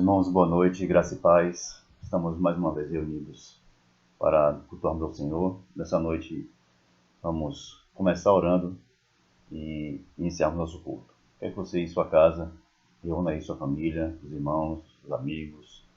irmãos, boa noite, graça e paz. Estamos mais uma vez reunidos para cultuarmos ao Senhor. Nessa noite vamos começar orando e iniciarmos nosso culto. Quer que você em sua casa reúna aí sua família, os irmãos, os amigos,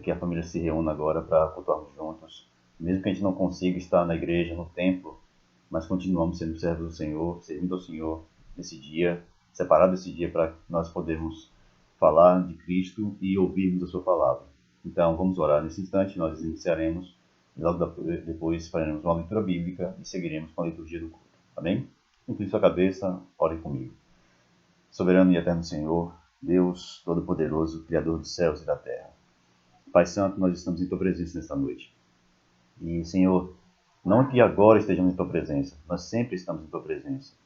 que a família se reúna agora para cultuarmos juntos. Mesmo que a gente não consiga estar na igreja, no templo, mas continuamos sendo servos do Senhor, servindo ao Senhor nesse dia, separado esse dia para nós podermos falar de Cristo e ouvirmos a sua palavra. Então vamos orar nesse instante, nós iniciaremos e logo depois faremos uma leitura bíblica e seguiremos com a liturgia do culto. Amém? Incline sua cabeça, ore comigo. Soberano e eterno Senhor, Deus Todo-Poderoso, Criador dos céus e da terra. Pai Santo, nós estamos em tua presença nesta noite. E Senhor, não que agora estejamos em tua presença, nós sempre estamos em tua presença.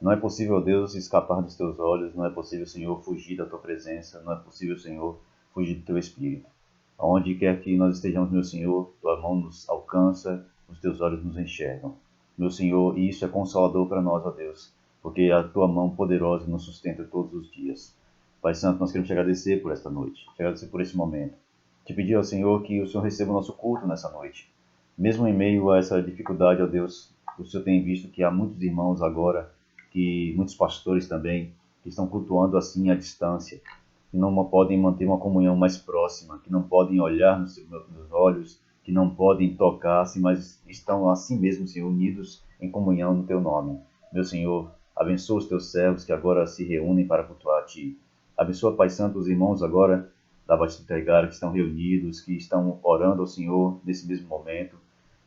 Não é possível, Deus, escapar dos teus olhos, não é possível, Senhor, fugir da tua presença, não é possível, Senhor, fugir do teu Espírito. Aonde quer que nós estejamos, meu Senhor, tua mão nos alcança, os teus olhos nos enxergam. Meu Senhor, e isso é consolador para nós, ó Deus, porque a tua mão poderosa nos sustenta todos os dias. Pai Santo, nós queremos te agradecer por esta noite, te agradecer por esse momento. Te pedir ao Senhor que o Senhor receba o nosso culto nessa noite. Mesmo em meio a essa dificuldade, ó Deus, o Senhor tem visto que há muitos irmãos agora, que muitos pastores também, que estão cultuando assim à distância, que não podem manter uma comunhão mais próxima, que não podem olhar nos olhos, que não podem tocar-se, mas estão assim mesmo, Senhor, unidos em comunhão no teu nome. Meu Senhor, abençoa os teus servos que agora se reúnem para cultuar a ti. Abençoa, Pai Santo, os irmãos agora da Batista Igara que estão reunidos, que estão orando ao Senhor nesse mesmo momento,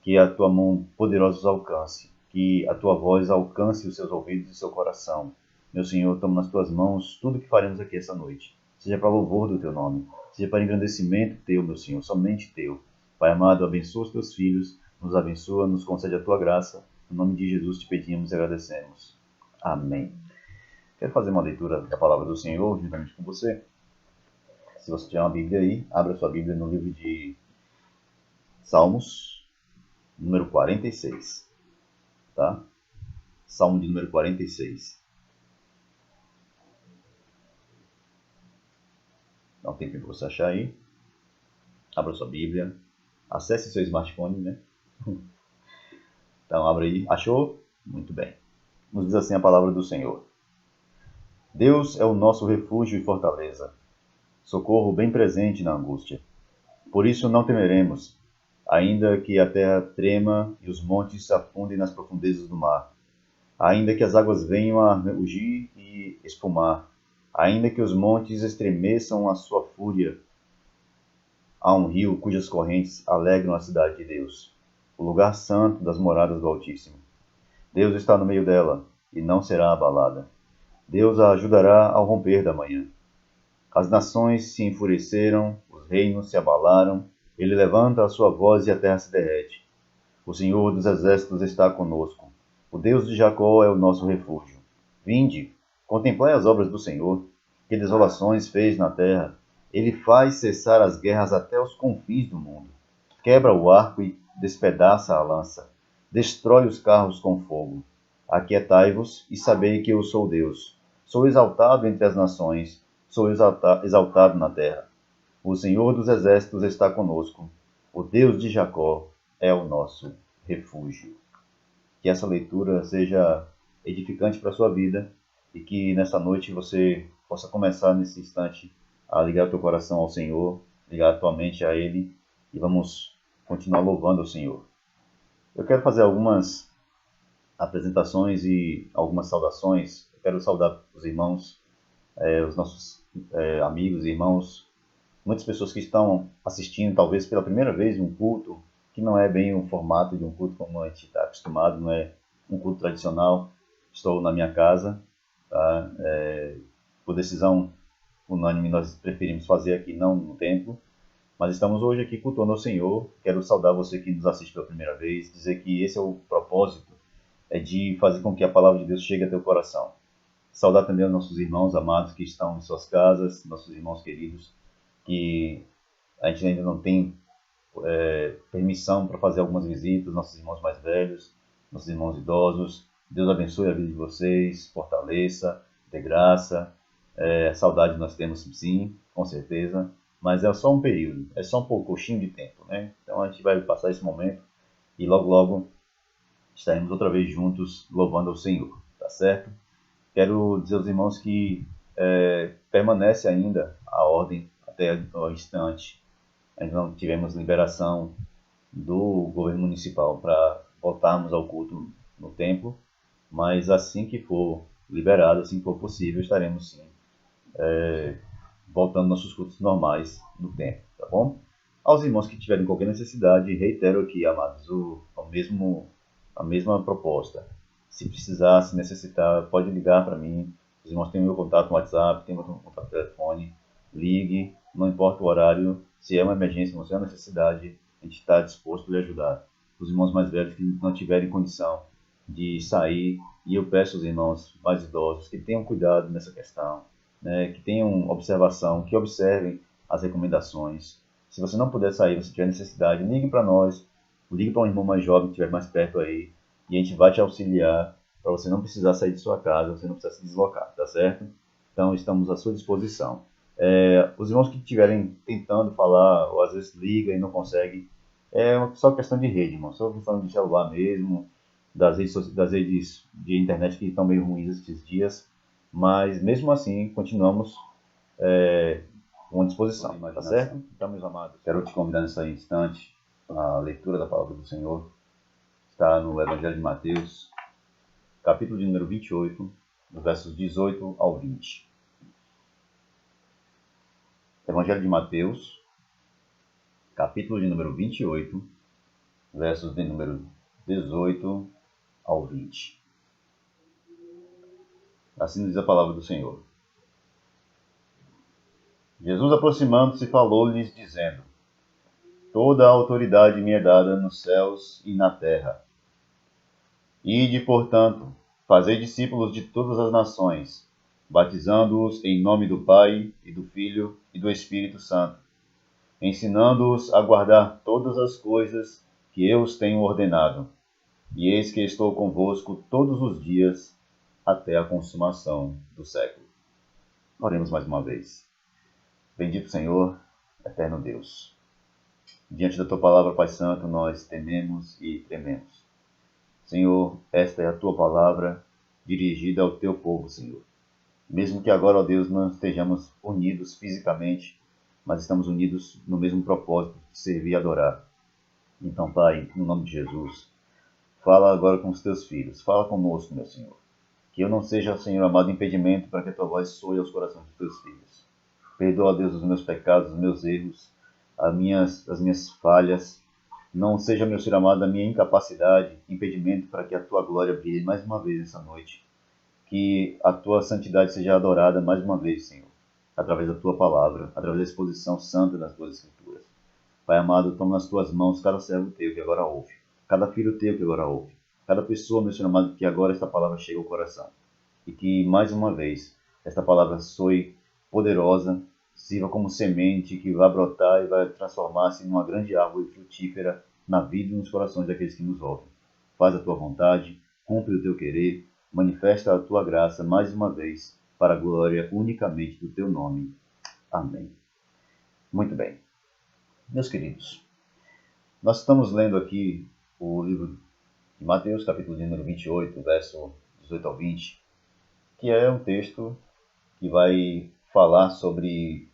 que a tua mão poderosa os alcance, que a tua voz alcance os seus ouvidos e seu coração. Meu Senhor, toma nas tuas mãos tudo que faremos aqui essa noite, seja para louvor do teu nome, seja para engrandecimento teu, meu Senhor, somente teu. Pai amado, abençoa os teus filhos, nos abençoa, nos concede a tua graça. Em nome de Jesus te pedimos e agradecemos. Amém. Quero fazer uma leitura da palavra do Senhor juntamente com você. Se você tiver uma Bíblia aí, abra sua Bíblia no livro de Salmos, número 46. Tá? Salmo de número 46. Dá um tempinho para você achar aí. Abra sua Bíblia. Acesse seu smartphone, né? Então, abra aí. Achou? Muito bem. Nos diz assim a palavra do Senhor. Deus é o nosso refúgio e fortaleza, socorro bem presente na angústia. Por isso não temeremos, ainda que a terra trema e os montes se afundem nas profundezas do mar, ainda que as águas venham a rugir e espumar, ainda que os montes estremeçam a sua fúria. Há um rio cujas correntes alegram a cidade de Deus, o lugar santo das moradas do Altíssimo. Deus está no meio dela e não será abalada. Deus a ajudará ao romper da manhã. As nações se enfureceram, os reinos se abalaram, ele levanta a sua voz e a terra se derrete. O Senhor dos exércitos está conosco. O Deus de Jacó é o nosso refúgio. Vinde, contemplai as obras do Senhor, que desolações fez na terra. Ele faz cessar as guerras até os confins do mundo. Quebra o arco e despedaça a lança. Destrói os carros com fogo. Aquietai-vos e sabei que eu sou Deus. Sou exaltado entre as nações, sou exaltado na terra. O Senhor dos exércitos está conosco. O Deus de Jacó é o nosso refúgio. Que essa leitura seja edificante para a sua vida e que nessa noite você possa começar nesse instante a ligar o teu coração ao Senhor, ligar a tua mente a Ele e vamos continuar louvando o Senhor. Eu quero fazer algumas apresentações e algumas saudações. Eu quero saudar os irmãos, os nossos amigos e irmãos, muitas pessoas que estão assistindo talvez pela primeira vez um culto que não é bem o formato de um culto como a gente está acostumado, não é um culto tradicional. Estou na minha casa, tá? Por decisão unânime nós preferimos fazer aqui, não no templo, mas estamos hoje aqui cultuando ao Senhor. Quero saudar você que nos assiste pela primeira vez, dizer que esse é o propósito, é de fazer com que a palavra de Deus chegue a teu coração. Saudar também os nossos irmãos amados que estão em suas casas, nossos irmãos queridos, que a gente ainda não tem permissão para fazer algumas visitas, nossos irmãos mais velhos, nossos irmãos idosos. Deus abençoe a vida de vocês, fortaleça, dê graça Saudade nós temos sim, com certeza, mas é só um período, é só um pouquinho de tempo, né? Então a gente vai passar esse momento e logo logo estaremos outra vez juntos louvando ao Senhor, tá certo? Quero dizer aos irmãos que permanece ainda a ordem até o instante. Ainda não tivemos liberação do governo municipal para voltarmos ao culto no templo, mas assim que for liberado, assim que for possível, estaremos sim voltando nossos cultos normais no templo, tá bom? Aos irmãos que tiverem qualquer necessidade, reitero aqui, amados, a mesma proposta. Se precisar, se necessitar, pode ligar para mim. Os irmãos têm meu contato no WhatsApp, têm meu contato no telefone. Ligue, não importa o horário. Se é uma emergência, se é uma necessidade, a gente está disposto a lhe ajudar. Os irmãos mais velhos que não tiverem condição de sair, e eu peço aos irmãos mais idosos que tenham cuidado nessa questão, né, que tenham observação, que observem as recomendações. Se você não puder sair, se tiver necessidade, ligue para nós, ligue para um irmão mais jovem que estiver mais perto aí, e a gente vai te auxiliar para você não precisar sair de sua casa, você não precisa se deslocar, tá certo? Então estamos à sua disposição. Os irmãos que estiverem tentando falar, ou às vezes liga e não consegue, é só questão de rede, irmão, só questão de celular mesmo, das redes de internet que estão meio ruins esses dias, mas mesmo assim continuamos com a disposição, tá certo? Então, meus amados, quero te convidar nesse instante a leitura da palavra do Senhor. Está no Evangelho de Mateus, capítulo de número 28, dos versos 18 ao 20. Evangelho de Mateus, capítulo de número 28, versos de número 18 ao 20. Assim diz a palavra do Senhor. Jesus, aproximando-se, falou-lhes, dizendo: Toda a autoridade me é dada nos céus e na terra. Ide, portanto, fazei discípulos de todas as nações, batizando-os em nome do Pai, e do Filho, e do Espírito Santo, ensinando-os a guardar todas as coisas que eu os tenho ordenado. E eis que estou convosco todos os dias, até a consumação do século. Oremos mais uma vez. Bendito Senhor, eterno Deus. Diante da Tua palavra, Pai Santo, nós tememos e trememos. Senhor, esta é a Tua palavra dirigida ao Teu povo, Senhor. Mesmo que agora, ó Deus, não estejamos unidos fisicamente, mas estamos unidos no mesmo propósito de servir e adorar. Então, Pai, no nome de Jesus, fala agora com os Teus filhos. Fala conosco, meu Senhor. Que eu não seja, Senhor amado, impedimento para que a Tua voz soe aos corações dos Teus filhos. Perdoa, Deus, os meus pecados, os meus erros, as minhas falhas. Não seja, meu Senhor amado, a minha incapacidade, impedimento para que a Tua glória brilhe mais uma vez essa noite. Que a Tua santidade seja adorada mais uma vez, Senhor, através da Tua palavra, através da exposição santa das Tuas Escrituras. Pai amado, toma nas Tuas mãos cada servo Teu que agora ouve, cada filho Teu que agora ouve, cada pessoa, meu Senhor amado, que agora esta palavra chega ao coração. E que, mais uma vez, esta palavra soe poderosa, sirva como semente que vai brotar e vai transformar-se numa grande árvore frutífera na vida e nos corações daqueles que nos ouvem. Faz a Tua vontade, cumpre o Teu querer, manifesta a Tua graça mais uma vez, para a glória unicamente do Teu nome. Amém. Muito bem. Meus queridos, nós estamos lendo aqui o livro de Mateus, capítulo de número 28, verso 18 ao 20, que é um texto que vai falar sobre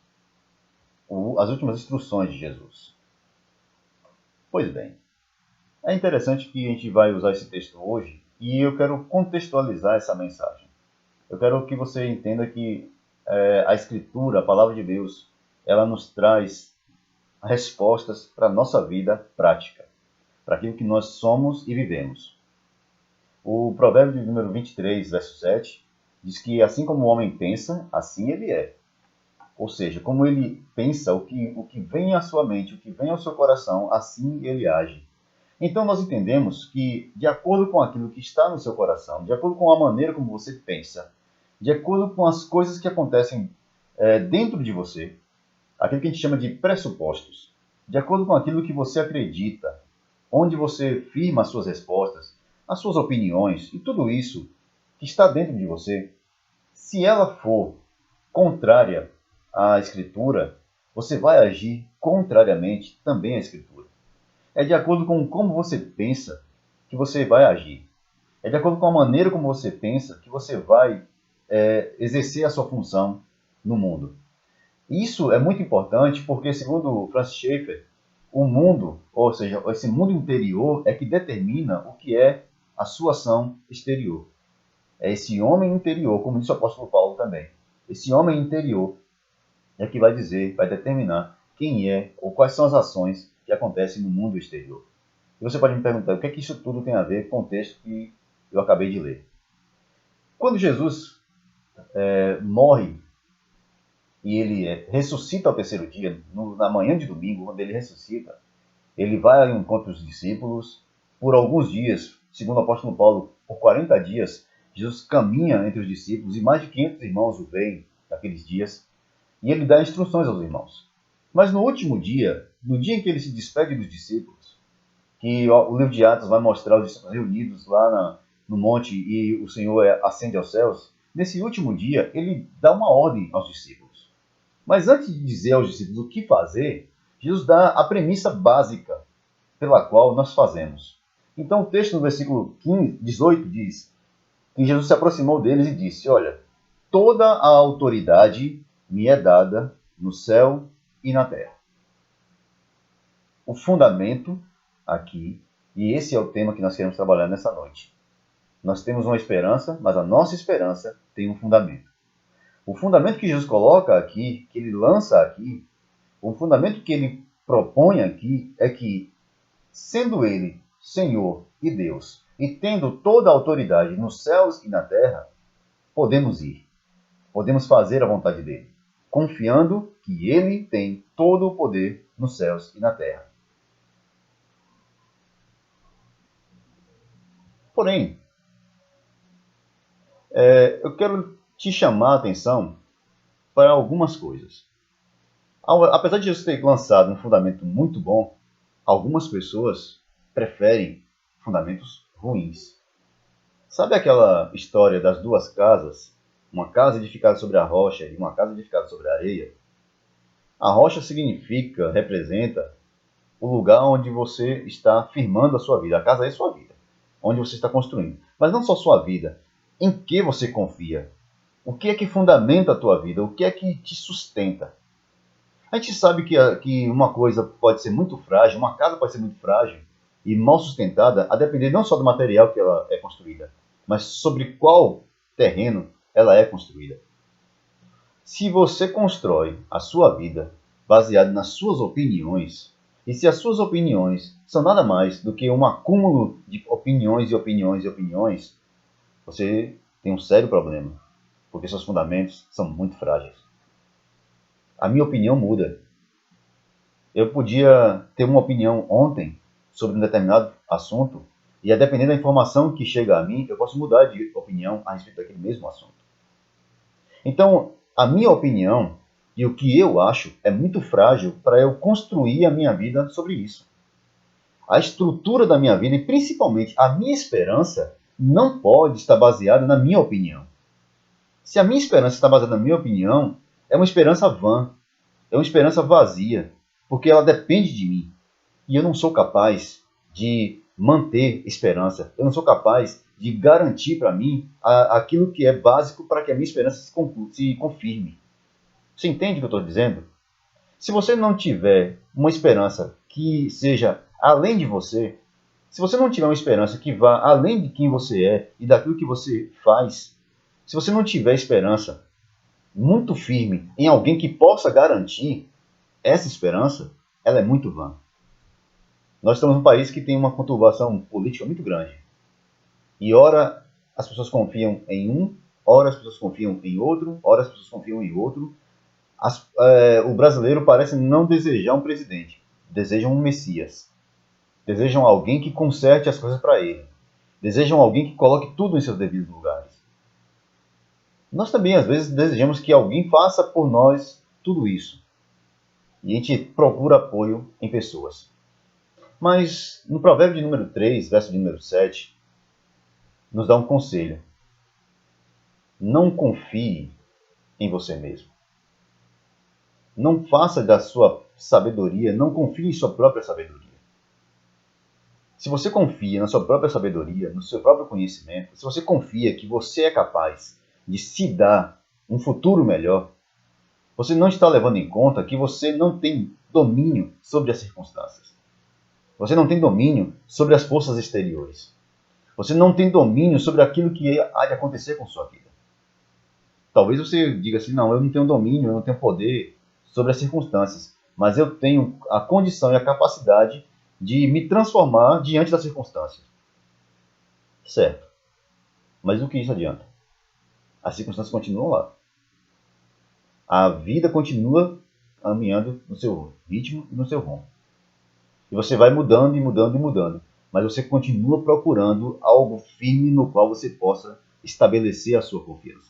as últimas instruções de Jesus. Pois bem, é interessante que a gente vai usar esse texto hoje e eu quero contextualizar essa mensagem. Eu quero que você entenda que a Escritura, a Palavra de Deus, ela nos traz respostas para a nossa vida prática, para aquilo que nós somos e vivemos. O provérbio de número 23, verso 7, diz que assim como o homem pensa, assim ele é. Ou seja, como ele pensa, o que vem à sua mente, o que vem ao seu coração, assim ele age. Então nós entendemos que, de acordo com aquilo que está no seu coração, de acordo com a maneira como você pensa, de acordo com as coisas que acontecem dentro de você, aquilo que a gente chama de pressupostos, de acordo com aquilo que você acredita, onde você firma as suas respostas, as suas opiniões e tudo isso que está dentro de você, se ela for contrária à Escritura, você vai agir contrariamente também à Escritura. É de acordo com como você pensa que você vai agir. É de acordo com a maneira como você pensa que você vai exercer a sua função no mundo. Isso é muito importante porque, segundo Francis Schaeffer, o mundo, ou seja, esse mundo interior é que determina o que é a sua ação exterior. É esse homem interior, como disse o apóstolo Paulo também. Esse homem interior é que vai dizer, vai determinar quem é ou quais são as ações que acontecem no mundo exterior. E você pode me perguntar, o que é que isso tudo tem a ver com o texto que eu acabei de ler? Quando Jesus morre e ele ressuscita ao terceiro dia, na manhã de domingo, quando ele ressuscita, ele vai ao encontro dos discípulos por alguns dias, segundo o apóstolo Paulo, por 40 dias, Jesus caminha entre os discípulos e mais de 500 irmãos o veem naqueles dias, e ele dá instruções aos irmãos. Mas no último dia, no dia em que ele se despede dos discípulos, que o livro de Atos vai mostrar os discípulos reunidos lá no monte e o Senhor ascende aos céus, nesse último dia ele dá uma ordem aos discípulos. Mas antes de dizer aos discípulos o que fazer, Jesus dá a premissa básica pela qual nós fazemos. Então o texto no versículo 18 diz que Jesus se aproximou deles e disse, olha, toda a autoridade me é dada no céu e na terra. O fundamento aqui, e esse é o tema que nós queremos trabalhar nessa noite. Nós temos uma esperança, mas a nossa esperança tem um fundamento. O fundamento que Jesus coloca aqui, que ele lança aqui, o fundamento que ele propõe aqui é que, sendo ele Senhor e Deus, e tendo toda a autoridade nos céus e na terra, podemos ir. Podemos fazer a vontade dele, confiando que ele tem todo o poder nos céus e na terra. Porém, eu quero te chamar a atenção para algumas coisas. Apesar de Jesus ter lançado um fundamento muito bom, algumas pessoas preferem fundamentos ruins. Sabe aquela história das duas casas? Uma casa edificada sobre a rocha e uma casa edificada sobre a areia? A rocha significa, representa o lugar onde você está firmando a sua vida. A casa é sua vida, onde você está construindo. Mas não só sua vida. Em que você confia? O que é que fundamenta a tua vida? O que é que te sustenta? A gente sabe que uma coisa pode ser muito frágil, uma casa pode ser muito frágil e mal sustentada, a depender não só do material que ela é construída, mas sobre qual terreno ela é construída. Se você constrói a sua vida baseado nas suas opiniões, e se as suas opiniões são nada mais do que um acúmulo de opiniões e opiniões e opiniões, você tem um sério problema, porque seus fundamentos são muito frágeis. A minha opinião muda. Eu podia ter uma opinião ontem sobre um determinado assunto, e a depender da informação que chega a mim, eu posso mudar de opinião a respeito daquele mesmo assunto. Então, a minha opinião e o que eu acho é muito frágil para eu construir a minha vida sobre isso. A estrutura da minha vida e principalmente a minha esperança não pode estar baseada na minha opinião. Se a minha esperança está baseada na minha opinião, é uma esperança vã, é uma esperança vazia, porque ela depende de mim. E eu não sou capaz de manter esperança, eu não sou capaz de garantir para mim aquilo que é básico para que a minha esperança se confirme. Você entende o que eu estou dizendo? Se você não tiver uma esperança que seja além de você, se você não tiver uma esperança que vá além de quem você é e daquilo que você faz, se você não tiver esperança muito firme em alguém que possa garantir essa esperança, ela é muito vã. Nós estamos num país que tem uma conturbação política muito grande. E ora as pessoas confiam em um, ora as pessoas confiam em outro, ora as pessoas confiam em outro. O brasileiro parece não desejar um presidente, desejam um Messias. Desejam alguém que conserte as coisas para ele. Desejam alguém que coloque tudo em seus devidos lugares. Nós também, às vezes, desejamos que alguém faça por nós tudo isso. E a gente procura apoio em pessoas. Mas, no provérbio de número 3, verso de número 7, nos dá um conselho. Não confie em você mesmo. Não faça da sua sabedoria, não confie em sua própria sabedoria. Se você confia na sua própria sabedoria, no seu próprio conhecimento, se você confia que você é capaz de se dar um futuro melhor, você não está levando em conta que você não tem domínio sobre as circunstâncias. Você não tem domínio sobre as forças exteriores. Você não tem domínio sobre aquilo que há de acontecer com sua vida. Talvez você diga assim, não, eu não tenho domínio, eu não tenho poder sobre as circunstâncias, mas eu tenho a condição e a capacidade de me transformar diante das circunstâncias. Certo. Mas o que isso adianta? As circunstâncias continuam lá. A vida continua caminhando no seu ritmo e no seu rumo. E você vai mudando e mudando e mudando. Mas você continua procurando algo firme no qual você possa estabelecer a sua confiança.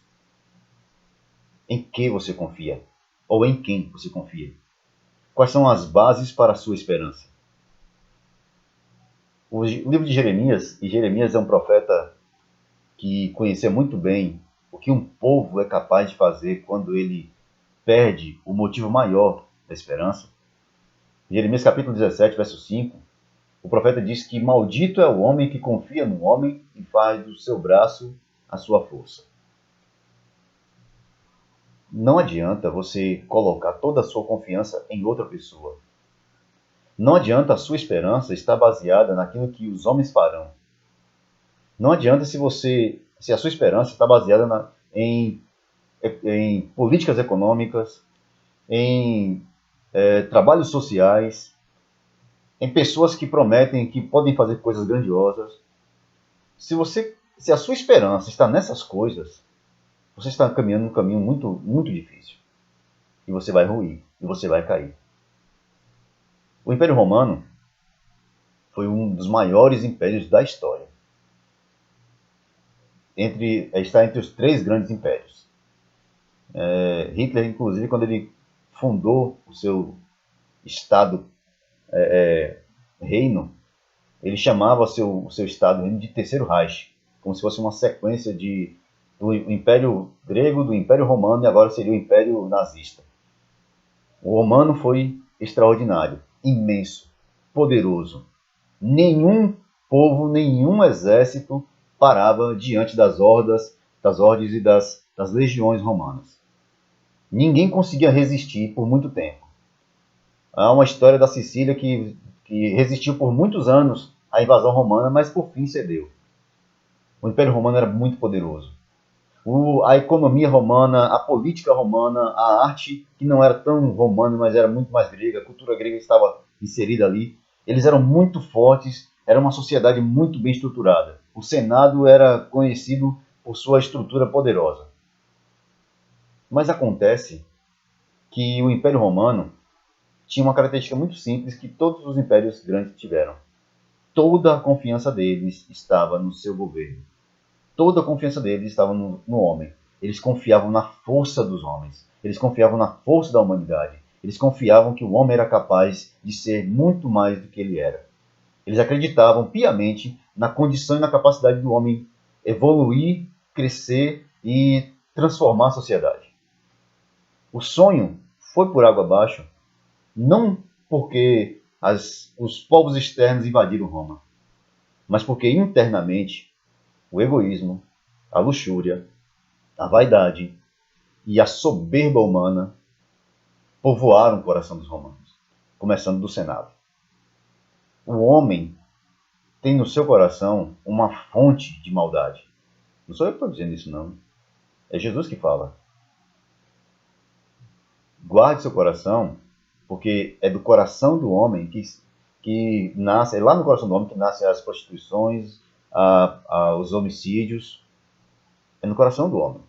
Em que você confia? Ou em quem você confia? Quais são as bases para a sua esperança? O livro de Jeremias, e Jeremias é um profeta que conhecia muito bem o que um povo é capaz de fazer quando ele perde o motivo maior da esperança. Jeremias capítulo 17, verso 5, o profeta diz que maldito é o homem que confia no homem e faz do seu braço a sua força. Não adianta você colocar toda a sua confiança em outra pessoa. Não adianta a sua esperança estar baseada naquilo que os homens farão. Não adianta se a sua esperança está baseada em políticas econômicas, em trabalhos sociais, em pessoas que prometem que podem fazer coisas grandiosas. Se a sua esperança está nessas coisas, você está caminhando num caminho muito, muito difícil. E você vai ruir, e você vai cair. O Império Romano foi um dos maiores impérios da história. Está entre os 3 grandes impérios. Hitler, inclusive, quando ele fundou o seu Estado reino, ele chamava o seu Estado reino de Terceiro Reich, como se fosse uma sequência do Império Grego, do Império Romano, e agora seria o Império Nazista. O romano foi extraordinário, imenso, poderoso. Nenhum povo, nenhum exército parava diante das hordas e das legiões romanas. Ninguém conseguia resistir por muito tempo. Há uma história da Sicília que resistiu por muitos anos à invasão romana, mas por fim cedeu. O Império Romano era muito poderoso. A economia romana, a política romana, a arte, que não era tão romana, mas era muito mais grega, a cultura grega estava inserida ali. Eles eram muito fortes, era uma sociedade muito bem estruturada. O Senado era conhecido por sua estrutura poderosa. Mas acontece que o Império Romano tinha uma característica muito simples que todos os impérios grandes tiveram. Toda a confiança deles estava no seu governo. Toda a confiança deles estava no homem. Eles confiavam na força dos homens. Eles confiavam na força da humanidade. Eles confiavam que o homem era capaz de ser muito mais do que ele era. Eles acreditavam piamente na condição e na capacidade do homem evoluir, crescer e transformar a sociedade. O sonho foi por água abaixo, não porque os povos externos invadiram Roma, mas porque internamente o egoísmo, a luxúria, a vaidade e a soberba humana povoaram o coração dos romanos, começando do Senado. O homem tem no seu coração uma fonte de maldade. Não sou eu que estou dizendo isso, não. É Jesus que fala. Guarde seu coração, porque é do coração do homem que nasce, é lá no coração do homem que nascem as prostituições, os homicídios. É no coração do homem.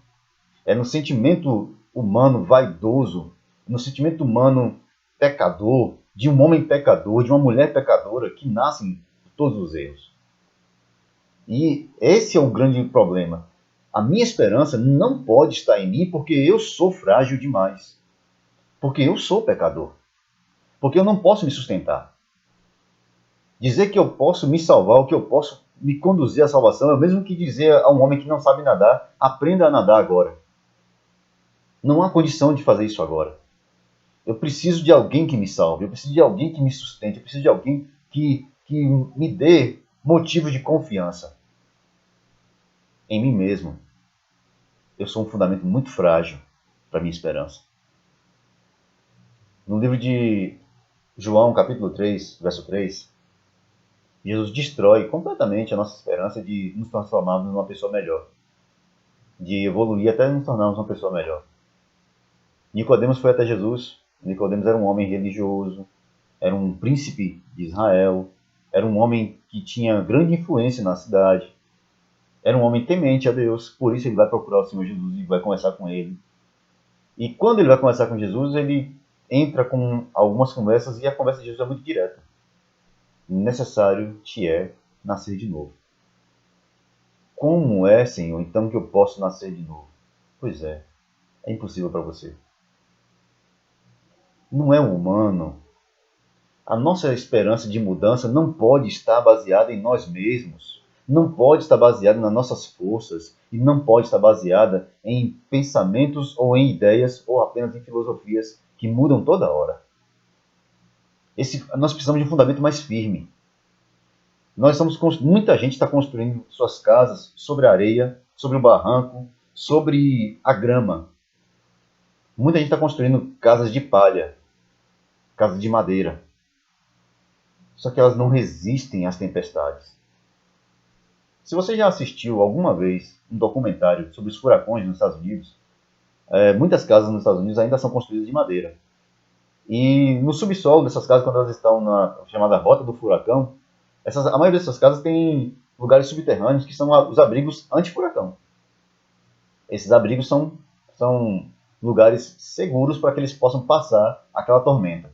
É no sentimento humano vaidoso, no sentimento humano pecador, de um homem pecador, de uma mulher pecadora, que nascem todos os erros. E esse é o grande problema. A minha esperança não pode estar em mim porque eu sou frágil demais. Porque eu sou pecador. Porque eu não posso me sustentar. Dizer que eu posso me salvar, que eu posso me conduzir à salvação, é o mesmo que dizer a um homem que não sabe nadar, aprenda a nadar agora. Não há condição de fazer isso agora. Eu preciso de alguém que me salve, eu preciso de alguém que me sustente, eu preciso de alguém que me dê motivo de confiança em mim mesmo. Eu sou um fundamento muito frágil para minha esperança. No livro de João, capítulo 3, verso 3, Jesus destrói completamente a nossa esperança de nos transformarmos numa pessoa melhor, de evoluir até nos tornarmos uma pessoa melhor. Nicodemos foi até Jesus. Nicodemos era um homem religioso, era um príncipe de Israel, era um homem que tinha grande influência na cidade, era um homem temente a Deus, por isso ele vai procurar o Senhor Jesus e vai conversar com ele. E quando ele vai conversar com Jesus, ele entra com algumas conversas e a conversa de Jesus é muito direta. Necessário te é nascer de novo. Como é, Senhor, então que eu posso nascer de novo? Pois é impossível para você. Não é humano. A nossa esperança de mudança não pode estar baseada em nós mesmos. Não pode estar baseada nas nossas forças. E não pode estar baseada em pensamentos ou em ideias ou apenas em filosofias que mudam toda hora. Nós precisamos de um fundamento mais firme. Muita gente está construindo suas casas sobre a areia, sobre o barranco, sobre a grama. Muita gente está construindo casas de palha, casas de madeira. Só que elas não resistem às tempestades. Se você já assistiu alguma vez um documentário sobre os furacões nos Estados Unidos, muitas casas nos Estados Unidos ainda são construídas de madeira. E no subsolo dessas casas, quando elas estão na chamada rota do furacão, a maioria dessas casas tem lugares subterrâneos que são os abrigos anti-furacão. Esses abrigos são lugares seguros para que eles possam passar aquela tormenta.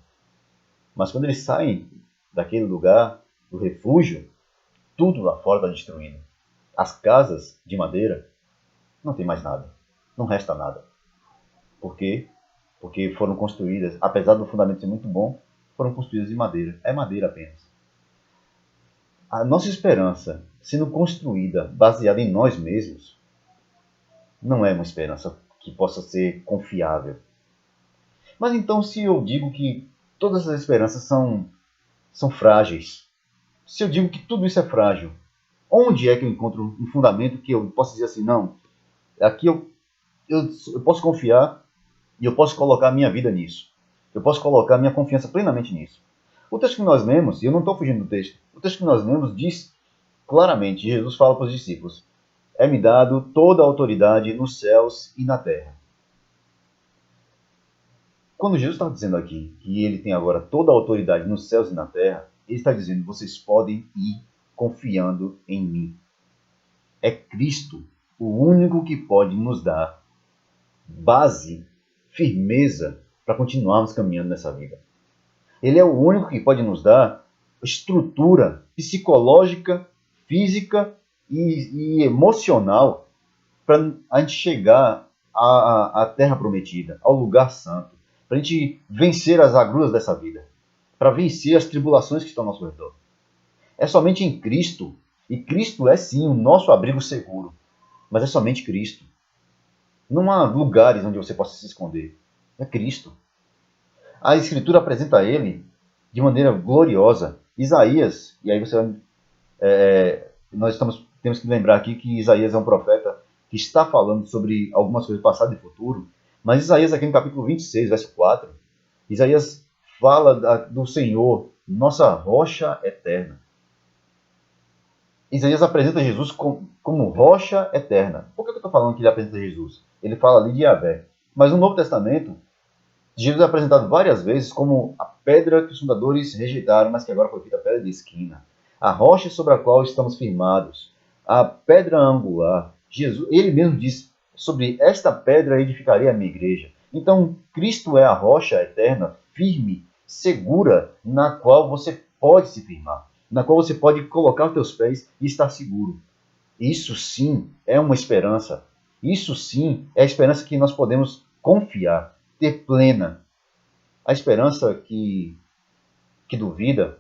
Mas quando eles saem daquele lugar, do refúgio, tudo lá fora está destruído. As casas de madeira não tem mais nada. Não resta nada. Por quê? Porque foram construídas, apesar do fundamento ser muito bom, foram construídas de madeira. É madeira apenas. A nossa esperança, sendo construída baseada em nós mesmos, não é uma esperança que possa ser confiável. Mas então, se eu digo que todas as esperanças são frágeis, se eu digo que tudo isso é frágil, onde é que eu encontro um fundamento que eu possa dizer assim, não, aqui eu posso confiar e eu posso colocar a minha vida nisso. Eu posso colocar a minha confiança plenamente nisso. O texto que nós lemos, e eu não estou fugindo do texto, o texto que nós lemos diz claramente, Jesus fala para os discípulos, é-me dado toda a autoridade nos céus e na terra. Quando Jesus está dizendo aqui que ele tem agora toda a autoridade nos céus e na terra, ele está dizendo, vocês podem ir confiando em mim. É Cristo o único que pode nos dar base, firmeza para continuarmos caminhando nessa vida. Ele é o único que pode nos dar estrutura psicológica, física e emocional para a gente chegar à terra prometida, ao lugar santo, para a gente vencer as agruras dessa vida, para vencer as tribulações que estão ao nosso redor. É somente em Cristo, e Cristo é sim o nosso abrigo seguro, mas é somente Cristo. Não há lugares onde você possa se esconder. É Cristo. A Escritura apresenta ele de maneira gloriosa. Isaías, e aí temos que lembrar aqui que Isaías é um profeta que está falando sobre algumas coisas passado e futuro, mas Isaías aqui no capítulo 26, verso 4, Isaías fala do Senhor, nossa rocha eterna. Isaías apresenta Jesus como rocha eterna. Por que eu estou falando que ele apresenta Jesus? Ele fala ali de Yahvé. Mas no Novo Testamento, Jesus é apresentado várias vezes como a pedra que os fundadores rejeitaram, mas que agora foi feita pedra de esquina. A rocha sobre a qual estamos firmados. A pedra angular. Jesus, ele mesmo diz, sobre esta pedra edificarei a minha igreja. Então, Cristo é a rocha eterna, firme, segura, na qual você pode se firmar. Na qual você pode colocar os teus pés e estar seguro. Isso sim é uma esperança. Isso sim é a esperança que nós podemos confiar, ter plena. A esperança que duvida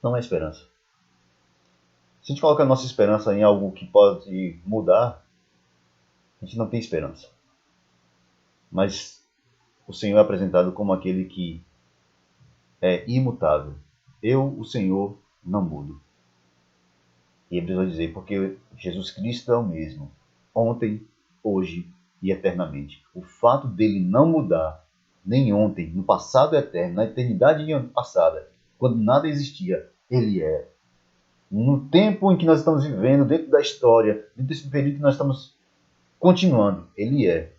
não é esperança. Se a gente coloca a nossa esperança em algo que pode mudar, a gente não tem esperança. Mas o Senhor é apresentado como aquele que é imutável. Eu, o Senhor, não mudo. E Hebreus vai dizer, porque Jesus Cristo é o mesmo, ontem, hoje e eternamente. O fato dele não mudar, nem ontem, no passado eterno, na eternidade passada, quando nada existia, ele é. No tempo em que nós estamos vivendo, dentro da história, dentro desse período que nós estamos continuando, ele é.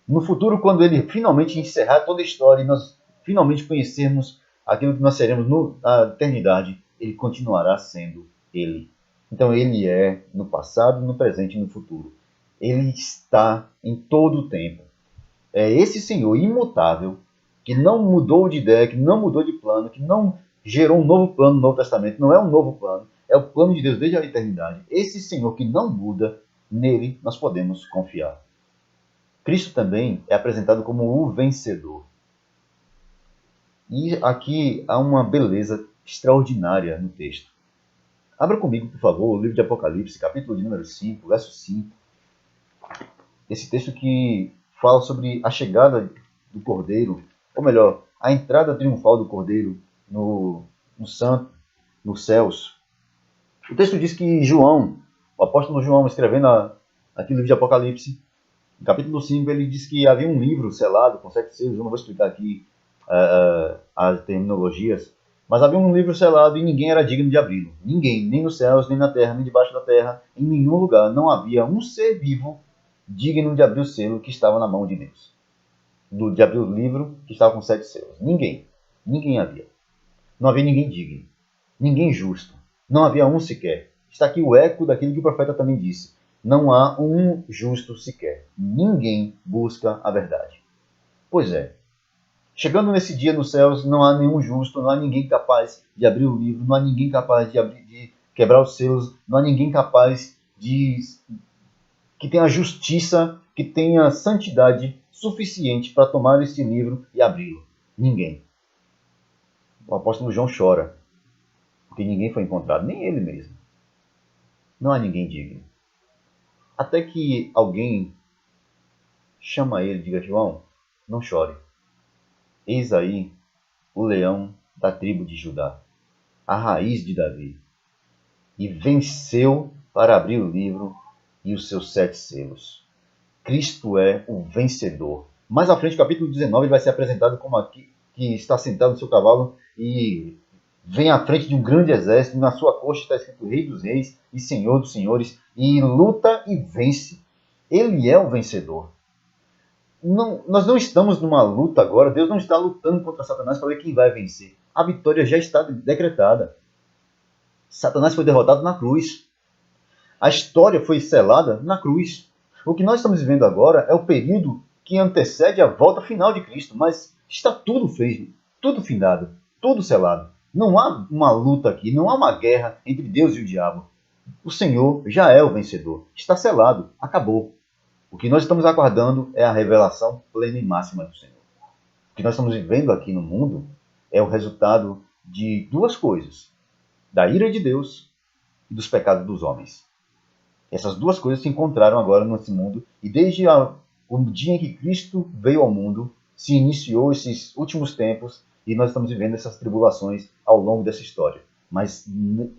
No futuro, quando ele finalmente encerrar toda a história e nós finalmente conhecermos aquilo que nós seremos na eternidade, ele continuará sendo ele. Então ele é no passado, no presente e no futuro. Ele está em todo o tempo. É esse Senhor imutável, que não mudou de ideia, que não mudou de plano, que não gerou um novo plano no Novo Testamento, não é um novo plano, é o plano de Deus desde a eternidade. Esse Senhor que não muda, nele nós podemos confiar. Cristo também é apresentado como o vencedor. E aqui há uma beleza extraordinária no texto. Abra comigo, por favor, o livro de Apocalipse, capítulo de número 5, verso 5. Esse texto que fala sobre a chegada do Cordeiro, ou melhor, a entrada triunfal do Cordeiro no santo, nos céus. O texto diz que João, o apóstolo João, escrevendo aqui no livro de Apocalipse, no capítulo 5, ele diz que havia um livro selado com 7 selos. Eu não vou explicar aqui as terminologias, mas havia um livro selado e ninguém era digno de abri-lo. Ninguém, nem nos céus, nem na terra, nem debaixo da terra, em nenhum lugar, não havia um ser vivo digno de abrir o selo que estava na mão de Deus. De abrir o livro que estava com 7 selos. Ninguém. Ninguém havia. Não havia ninguém digno. Ninguém justo. Não havia um sequer. Está aqui o eco daquilo que o profeta também disse. Não há um justo sequer. Ninguém busca a verdade. Pois é. Chegando nesse dia nos céus, não há nenhum justo, não há ninguém capaz de abrir o livro, não há ninguém capaz de quebrar os selos, não há ninguém capaz que tenha justiça, que tenha santidade suficiente para tomar esse livro e abri-lo. Ninguém. O apóstolo João chora, porque ninguém foi encontrado, nem ele mesmo. Não há ninguém digno. Até que alguém chama ele e diga: João, não chore. Eis aí o leão da tribo de Judá, a raiz de Davi, e venceu para abrir o livro e os seus 7 selos. Cristo é o vencedor. Mais à frente, capítulo 19, ele vai ser apresentado como aqui, que está sentado no seu cavalo e vem à frente de um grande exército. Na sua coxa está escrito Rei dos Reis e Senhor dos Senhores, e luta e vence. Ele é o vencedor. Nós não estamos numa luta agora. Deus não está lutando contra Satanás para ver quem vai vencer. A vitória já está decretada. Satanás foi derrotado na cruz. A história foi selada na cruz. O que nós estamos vivendo agora é o período que antecede a volta final de Cristo, mas está tudo feito, tudo findado, tudo selado. Não há uma luta aqui, não há uma guerra entre Deus e o diabo. O Senhor já é o vencedor. Está selado, acabou. O que nós estamos aguardando é a revelação plena e máxima do Senhor. O que nós estamos vivendo aqui no mundo é o resultado de duas coisas: da ira de Deus e dos pecados dos homens. Essas duas coisas se encontraram agora nesse mundo, e desde o dia em que Cristo veio ao mundo, se iniciou esses últimos tempos, e nós estamos vivendo essas tribulações ao longo dessa história. Mas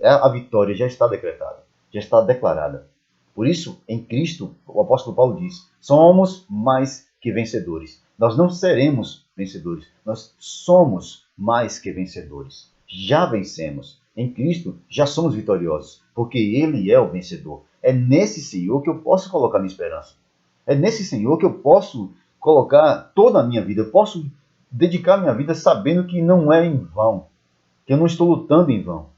a vitória já está decretada, já está declarada. Por isso, em Cristo, o apóstolo Paulo diz, somos mais que vencedores. Nós não seremos vencedores, nós somos mais que vencedores. Já vencemos. Em Cristo, já somos vitoriosos, porque Ele é o vencedor. É nesse Senhor que eu posso colocar minha esperança. É nesse Senhor que eu posso colocar toda a minha vida. Eu posso dedicar minha vida sabendo que não é em vão, que eu não estou lutando em vão.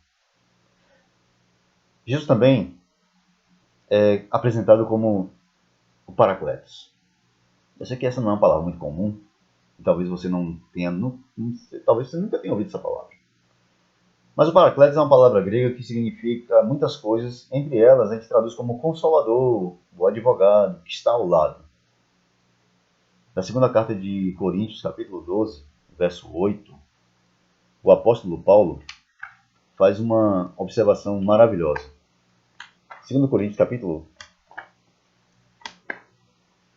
Jesus também é apresentado como o Paracletos. Eu sei que essa não é uma palavra muito comum, e talvez você não tenha, talvez você nunca tenha ouvido essa palavra. Mas o Paracletos é uma palavra grega que significa muitas coisas, entre elas a gente traduz como consolador, o advogado, que está ao lado. Na segunda carta de Coríntios, capítulo 12, verso 8, o apóstolo Paulo faz uma observação maravilhosa. 2 Coríntios, capítulo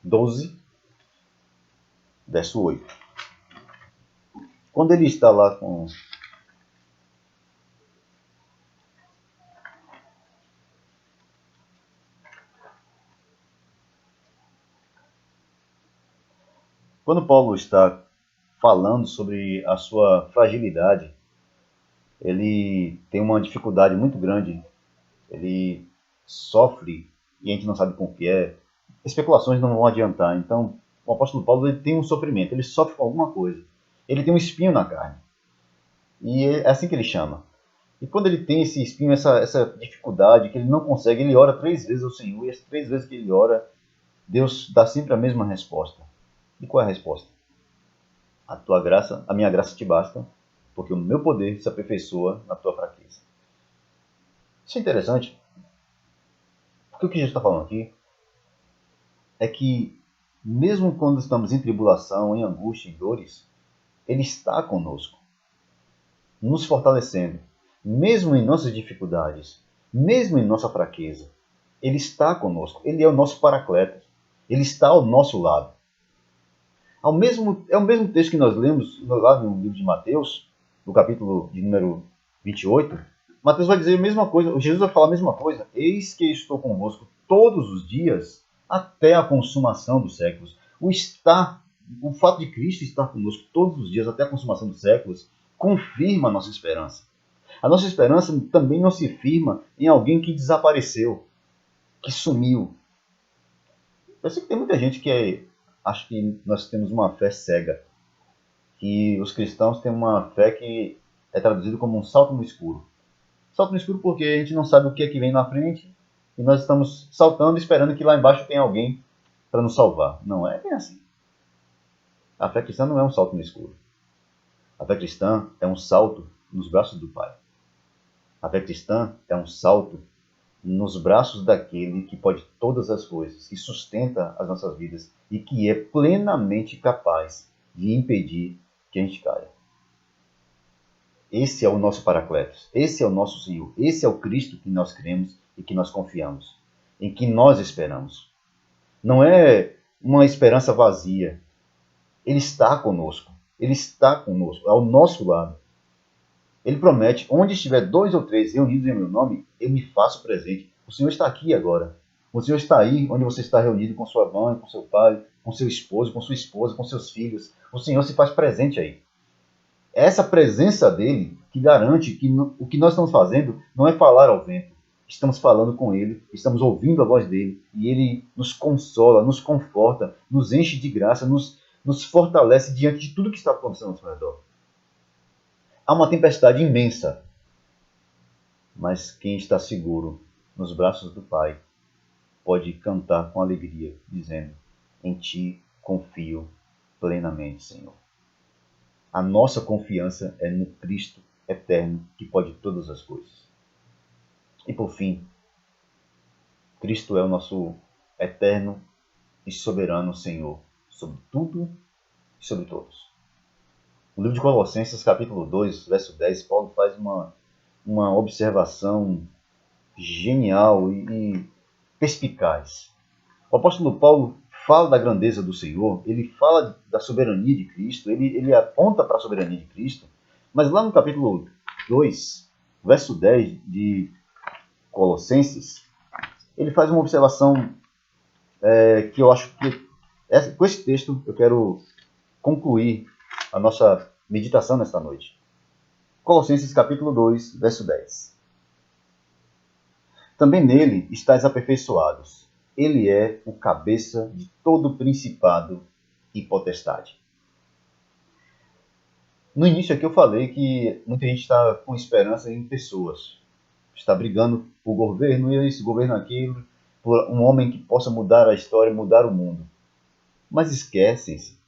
12, verso 8. Quando ele está lá com... Quando Paulo está falando sobre a sua fragilidade, ele tem uma dificuldade muito grande, ele sofre e a gente não sabe com o que é. Especulações não vão adiantar. Então, o apóstolo Paulo ele tem um sofrimento, ele sofre com alguma coisa. Ele tem um espinho na carne. E é assim que ele chama. E quando ele tem esse espinho, essa dificuldade, que ele não consegue, ele ora 3 vezes ao Senhor, e as 3 vezes que ele ora, Deus dá sempre a mesma resposta. E qual é a resposta? A tua graça, a minha graça te basta, porque o meu poder se aperfeiçoa na tua fraqueza. Isso é interessante, porque o que Jesus está falando aqui é que, mesmo quando estamos em tribulação, em angústia, em dores, Ele está conosco, nos fortalecendo, mesmo em nossas dificuldades, mesmo em nossa fraqueza. Ele está conosco, Ele é o nosso paracleto, Ele está ao nosso lado. É o mesmo texto que nós lemos lá no livro de Mateus, no capítulo de número 28. Mateus vai dizer a mesma coisa, Jesus vai falar a mesma coisa. Eis que estou convosco todos os dias, até a consumação dos séculos. O fato de Cristo estar conosco todos os dias, até a consumação dos séculos, confirma a nossa esperança. A nossa esperança também não se firma em alguém que desapareceu, que sumiu. Eu sei que tem muita gente que acha que nós temos uma fé cega, que os cristãos têm uma fé que é traduzida como um salto no escuro. Salto no escuro porque a gente não sabe o que é que vem na frente e nós estamos saltando esperando que lá embaixo tenha alguém para nos salvar. Não é bem assim. A fé cristã não é um salto no escuro. A fé cristã é um salto nos braços do Pai. A fé cristã é um salto nos braços daquele que pode todas as coisas e sustenta as nossas vidas e que é plenamente capaz de impedir que a gente caia. Esse é o nosso Paracletos, esse é o nosso Senhor, esse é o Cristo que nós cremos e que nós confiamos, em que nós esperamos. Não é uma esperança vazia. Ele está conosco, ao nosso lado. Ele promete, onde estiver 2 ou 3 reunidos em meu nome, eu me faço presente. O Senhor está aqui agora. O Senhor está aí, onde você está reunido com sua mãe, com seu pai, com seu esposo, com sua esposa, com seus filhos. O Senhor se faz presente aí. É essa presença dele que garante que o que nós estamos fazendo não é falar ao vento. Estamos falando com ele, estamos ouvindo a voz dele, e ele nos consola, nos conforta, nos enche de graça, nos fortalece diante de tudo que está acontecendo ao nosso redor. Há uma tempestade imensa, mas quem está seguro nos braços do Pai pode cantar com alegria, dizendo: em ti confio plenamente, Senhor. A nossa confiança é no Cristo eterno que pode todas as coisas. E por fim, Cristo é o nosso eterno e soberano Senhor sobre tudo e sobre todos. No livro de Colossenses, capítulo 2, verso 10, Paulo faz uma observação genial e perspicaz. O apóstolo Paulo fala da grandeza do Senhor, ele fala da soberania de Cristo, ele aponta para a soberania de Cristo, mas lá no capítulo 2, verso 10 de Colossenses, ele faz uma observação que eu acho que, com esse texto, eu quero concluir a nossa meditação nesta noite. Colossenses capítulo 2, verso 10. Também nele estáis aperfeiçoados. Ele é o cabeça de todo principado e potestade. No início aqui eu falei que muita gente está com esperança em pessoas. Está brigando por governo isso, governo aquilo, por um homem que possa mudar a história, mudar o mundo. Mas esquecem-se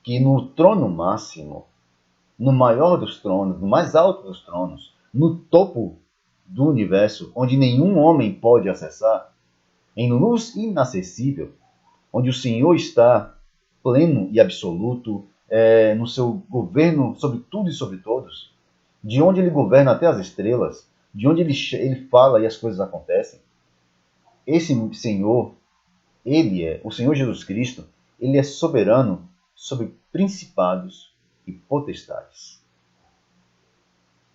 que no trono máximo, no maior dos tronos, no mais alto dos tronos, no topo do universo, onde nenhum homem pode acessar, em luz inacessível, onde o Senhor está pleno e absoluto no seu governo sobre tudo e sobre todos, de onde ele governa até as estrelas, de onde ele fala e as coisas acontecem. Esse Senhor, ele é, o Senhor Jesus Cristo, ele é soberano sobre principados e e potestades.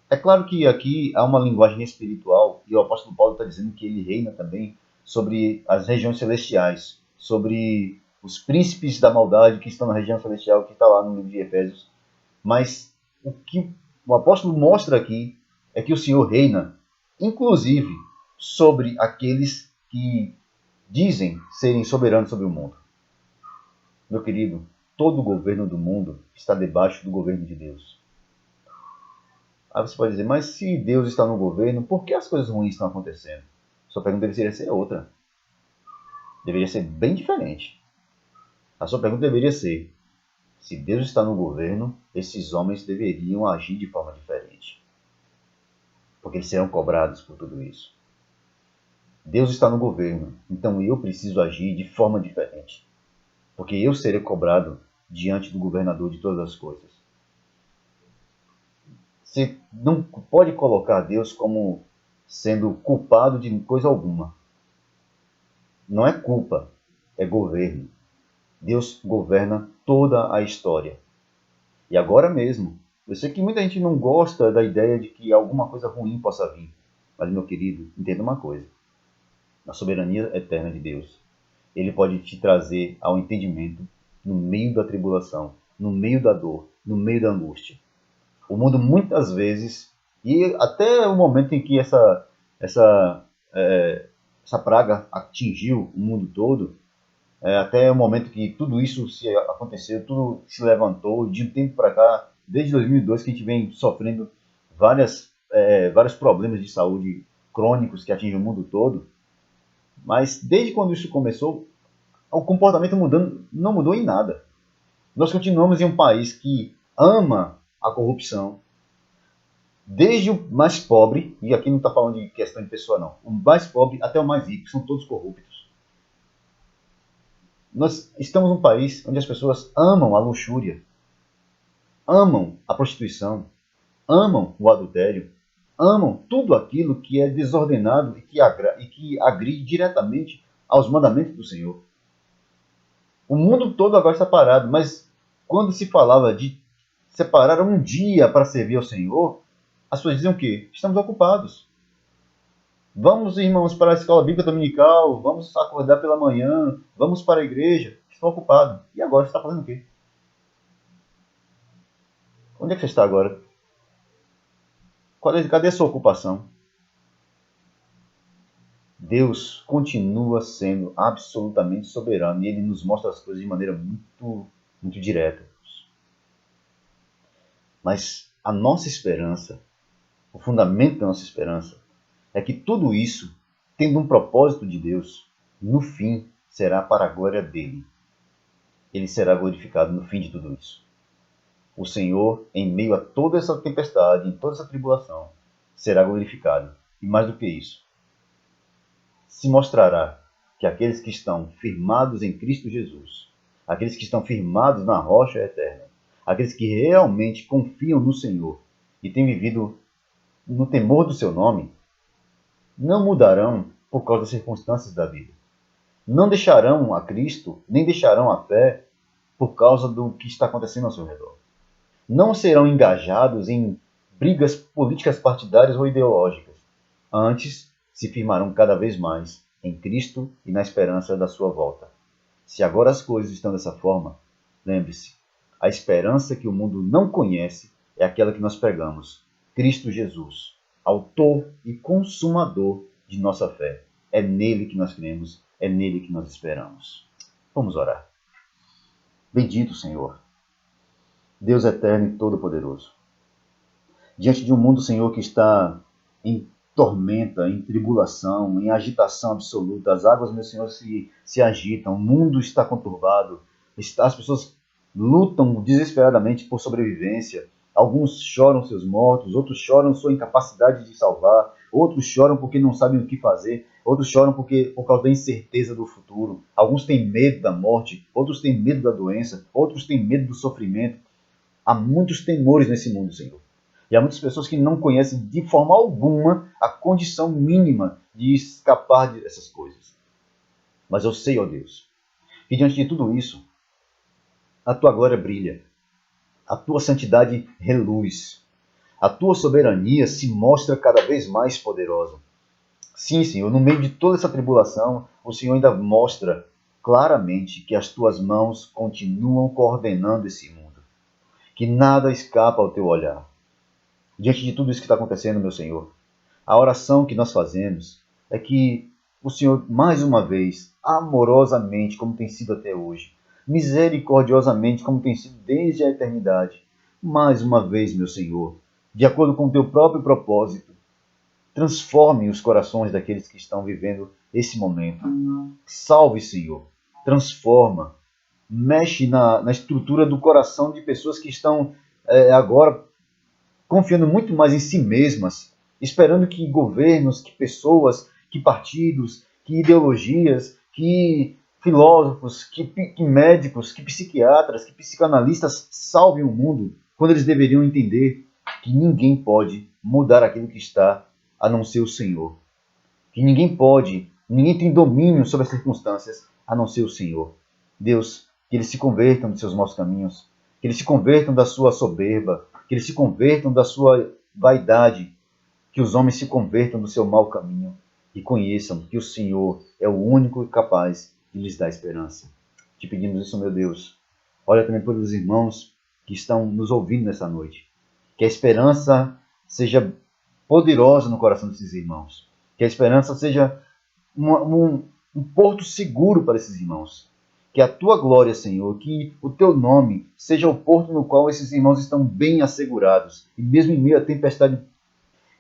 É claro que aqui há uma linguagem espiritual e o apóstolo Paulo está dizendo que ele reina também sobre as regiões celestiais, sobre os príncipes da maldade que estão na região celestial, que está lá no livro de Efésios. Mas o que o apóstolo mostra aqui é que o Senhor reina, inclusive, sobre aqueles que dizem serem soberanos sobre o mundo. Meu querido, todo o governo do mundo está debaixo do governo de Deus. Aí você pode dizer, mas se Deus está no governo, por que as coisas ruins estão acontecendo? Sua pergunta deveria ser outra. Deveria ser bem diferente. A sua pergunta deveria ser, se Deus está no governo, esses homens deveriam agir de forma diferente. Porque eles serão cobrados por tudo isso. Deus está no governo, então eu preciso agir de forma diferente. Porque eu serei cobrado diante do governador de todas as coisas. Você não pode colocar Deus como sendo culpado de coisa alguma. Não é culpa, é governo. Deus governa toda a história. E agora mesmo, eu sei que muita gente não gosta da ideia de que alguma coisa ruim possa vir. Mas, meu querido, entenda uma coisa. Na soberania eterna de Deus, Ele pode te trazer ao entendimento no meio da tribulação, no meio da dor, no meio da angústia. O mundo muitas vezes, e até o momento em que essa praga atingiu o mundo todo, até o momento que tudo isso aconteceu, tudo se levantou, de um tempo para cá, desde 2002 que a gente vem sofrendo vários problemas de saúde crônicos que atingem o mundo todo, mas desde quando isso começou, o comportamento não mudou em nada. Nós continuamos em um país que ama a corrupção, desde o mais pobre, e aqui não está falando de questão de pessoa não, o mais pobre até o mais rico, são todos corruptos. Nós estamos num país onde as pessoas amam a luxúria, amam a prostituição, amam o adultério, amam tudo aquilo que é desordenado e que agride diretamente aos mandamentos do Senhor. O mundo todo agora está parado, mas quando se falava de separar um dia para servir ao Senhor, as pessoas diziam o quê? Estamos ocupados. Vamos, irmãos, para a escola bíblica dominical, vamos acordar pela manhã, vamos para a igreja. Estou ocupado. E agora você está fazendo o quê? Onde é que você está agora? Cadê a sua ocupação? Deus continua sendo absolutamente soberano e Ele nos mostra as coisas de maneira muito, muito direta. Mas a nossa esperança, o fundamento da nossa esperança, é que tudo isso, tendo um propósito de Deus, no fim será para a glória dele. Ele será glorificado no fim de tudo isso. O Senhor, em meio a toda essa tempestade, em toda essa tribulação, será glorificado. E mais do que isso, se mostrará que aqueles que estão firmados em Cristo Jesus, aqueles que estão firmados na rocha eterna, aqueles que realmente confiam no Senhor e têm vivido no temor do seu nome, não mudarão por causa das circunstâncias da vida. Não deixarão a Cristo, nem deixarão a fé por causa do que está acontecendo ao seu redor. Não serão engajados em brigas políticas partidárias ou ideológicas. Antes, se firmarão cada vez mais em Cristo e na esperança da sua volta. Se agora as coisas estão dessa forma, lembre-se, a esperança que o mundo não conhece é aquela que nós pregamos, Cristo Jesus, autor e consumador de nossa fé. É nele que nós cremos, é nele que nós esperamos. Vamos orar. Bendito Senhor, Deus eterno e todo-poderoso. Diante de um mundo, Senhor, que está em tormenta, em tribulação, em agitação absoluta, as águas, meu Senhor, se agitam, o mundo está conturbado, as pessoas lutam desesperadamente por sobrevivência. Alguns choram seus mortos, outros choram sua incapacidade de salvar, outros choram porque não sabem o que fazer, outros choram por causa da incerteza do futuro. Alguns têm medo da morte, outros têm medo da doença, outros têm medo do sofrimento. Há muitos temores nesse mundo, Senhor. E há muitas pessoas que não conhecem de forma alguma a condição mínima de escapar dessas coisas. Mas eu sei, ó Deus, que diante de tudo isso, a tua glória brilha. A tua santidade reluz. A tua soberania se mostra cada vez mais poderosa. Sim, Senhor, no meio de toda essa tribulação, o Senhor ainda mostra claramente que as tuas mãos continuam coordenando esse mundo, que nada escapa ao teu olhar. Diante de tudo isso que está acontecendo, meu Senhor, a oração que nós fazemos é que o Senhor, mais uma vez, amorosamente, como tem sido até hoje, misericordiosamente, como tem sido desde a eternidade, mais uma vez, meu Senhor, de acordo com o teu próprio propósito, transforme os corações daqueles que estão vivendo esse momento. Salve, Senhor. Transforma. Mexe na estrutura do coração de pessoas que estão agora confiando muito mais em si mesmas, esperando que governos, que pessoas, que partidos, que ideologias, que filósofos, que médicos, que psiquiatras, que psicanalistas salvem o mundo, quando eles deveriam entender que ninguém pode mudar aquilo que está a não ser o Senhor. Que ninguém tem domínio sobre as circunstâncias a não ser o Senhor. Deus, que eles se convertam dos seus maus caminhos, que eles se convertam da sua soberba, que eles se convertam da sua vaidade, que os homens se convertam do seu mau caminho e conheçam que o Senhor é o único capaz de lhes dar esperança. Te pedimos isso, meu Deus. Olha também pelos irmãos que estão nos ouvindo nessa noite. Que a esperança seja poderosa no coração desses irmãos. Que a esperança seja um porto seguro para esses irmãos. Que a tua glória, Senhor, que o teu nome seja o porto no qual esses irmãos estão bem assegurados. E mesmo em meio à tempestade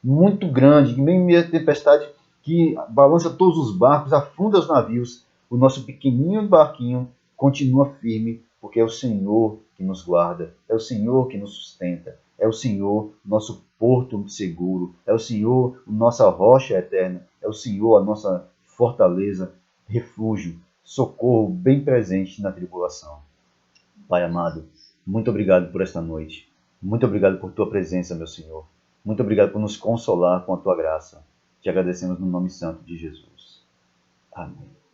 muito grande, mesmo em meio à tempestade que balança todos os barcos, afunda os navios, o nosso pequenininho barquinho continua firme, porque é o Senhor que nos guarda, é o Senhor que nos sustenta, é o Senhor nosso porto seguro, é o Senhor nossa rocha eterna, é o Senhor a nossa fortaleza, refúgio, socorro bem presente na tribulação. Pai amado, muito obrigado por esta noite. Muito obrigado por tua presença, meu Senhor. Muito obrigado por nos consolar com a tua graça. Te agradecemos no nome santo de Jesus. Amém.